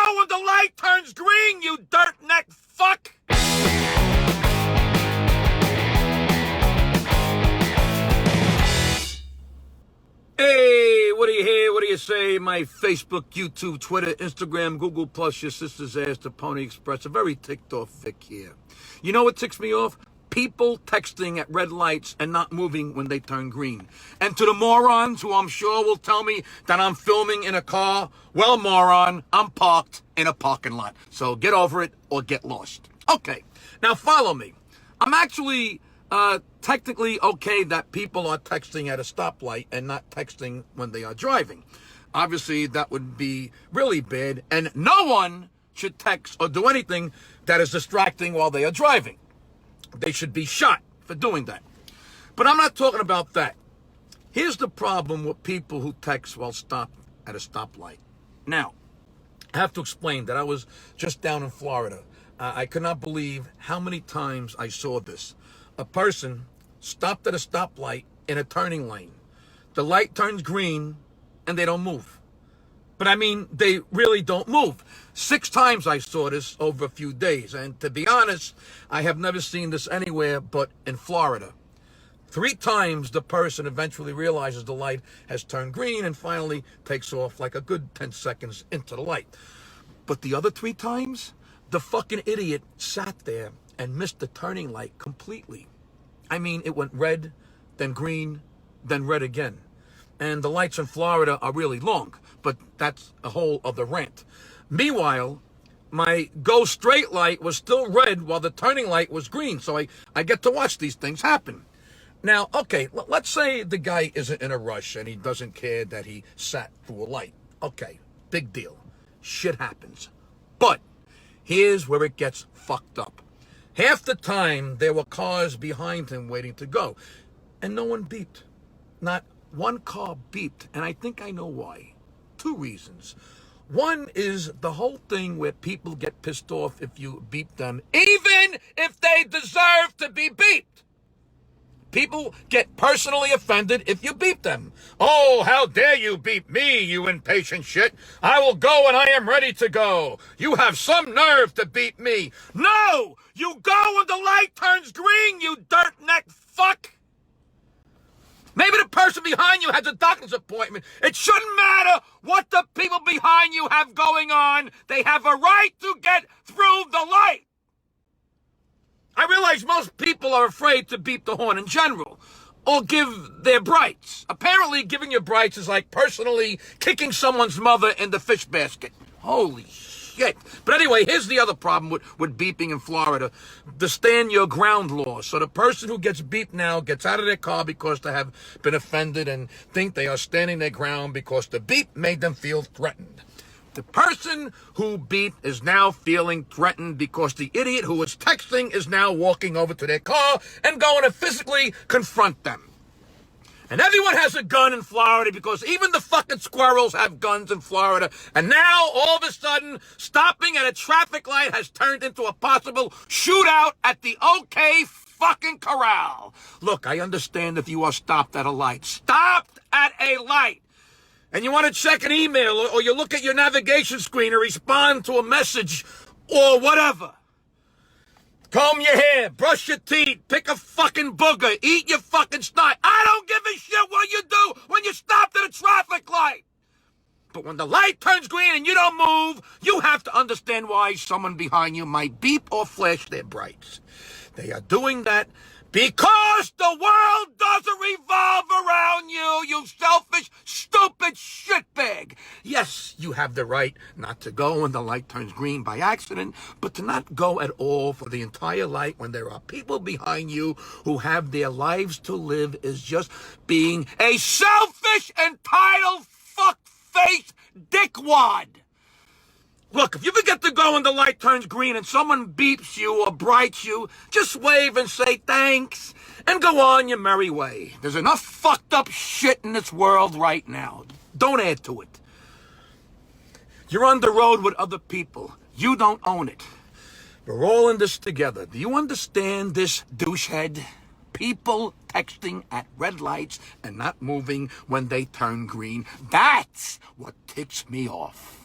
go when the light turns green, you dirt neck fuck? Hey, what do you hear? What do you say? My Facebook, YouTube, Twitter, Instagram, Google Plus, your sister's ass, the Pony Express. A very ticked off Vic here. You know what ticks me off? People texting at red lights and not moving when they turn green. And to the morons who I'm sure will tell me that I'm filming in a car, well, moron, I'm parked in a parking lot. So get over it or get lost. Okay, now follow me. I'm actually technically okay that people are texting at a stoplight and not texting when they are driving. Obviously, that would be really bad, and no one should text or do anything that is distracting while they are driving. They should be shot for doing that. But I'm not talking about that. Here's the problem with people who text while stopped at a stoplight. Now, I have to explain that I was just down in Florida. I could not believe how many times I saw this. A person stopped at a stoplight in a turning lane. The light turns green and they don't move. But I mean, they really don't move. 6 times I saw this over a few days. And to be honest, I have never seen this anywhere but in Florida. 3 times the person eventually realizes the light has turned green and finally takes off like a good 10 seconds into the light. But the other 3 times, the fucking idiot sat there and missed the turning light completely. I mean, it went red, then green, then red again. And the lights in Florida are really long, but that's a whole other rant. Meanwhile, my go straight light was still red while the turning light was green, so I get to watch these things happen. Now, okay, let's say the guy isn't in a rush and he doesn't care that he sat through a light. Okay, big deal. Shit happens. But here's where it gets fucked up. Half the time, there were cars behind him waiting to go, and no one beeped. Not one car beeped, and I think I know why. 2 reasons. One is the whole thing where people get pissed off if you beep them, even if they deserve to be beeped. People get personally offended if you beep them. Oh, how dare you beep me, you impatient shit. I will go when I am ready to go. You have some nerve to beep me. No! You go when the light turns green, you dirt neck fuck. Maybe the person behind you has a doctor's appointment. It shouldn't matter what the people behind you have going on. They have a right to get through the light. I realize most people are afraid to beep the horn in general or give their brights. Apparently, giving your brights is like personally kicking someone's mother in the fish basket. Holy shit. But anyway, here's the other problem with beeping in Florida. The stand your ground law. So the person who gets beeped now gets out of their car because they have been offended and think they are standing their ground because the beep made them feel threatened. The person who beeped is now feeling threatened because the idiot who was texting is now walking over to their car and going to physically confront them. And everyone has a gun in Florida because even the fucking squirrels have guns in Florida. And now, all of a sudden, stopping at a traffic light has turned into a possible shootout at the OK fucking Corral. Look, I understand if you are stopped at a light. Stopped at a light. And you want to check an email, or you look at your navigation screen or respond to a message, or whatever. Comb your hair, brush your teeth, pick a fucking booger, eat your fucking snot. I don't give a shit what you do when you stop at a traffic light. But when the light turns green and you don't move, you have to understand why someone behind you might beep or flash their brights. They are doing that because the world doesn't revolve around you, you selfish, stupid shitbag. Yes, you have the right not to go when the light turns green by accident, but to not go at all for the entire light when there are people behind you who have their lives to live is just being a selfish, entitled, fuck-faced dickwad. Look, if you forget to go when the light turns green and someone beeps you or brights you, just wave and say thanks and go on your merry way. There's enough fucked up shit in this world right now. Don't add to it. You're on the road with other people. You don't own it. We're all in this together. Do you understand this, douchehead? People texting at red lights and not moving when they turn green. That's what ticks me off.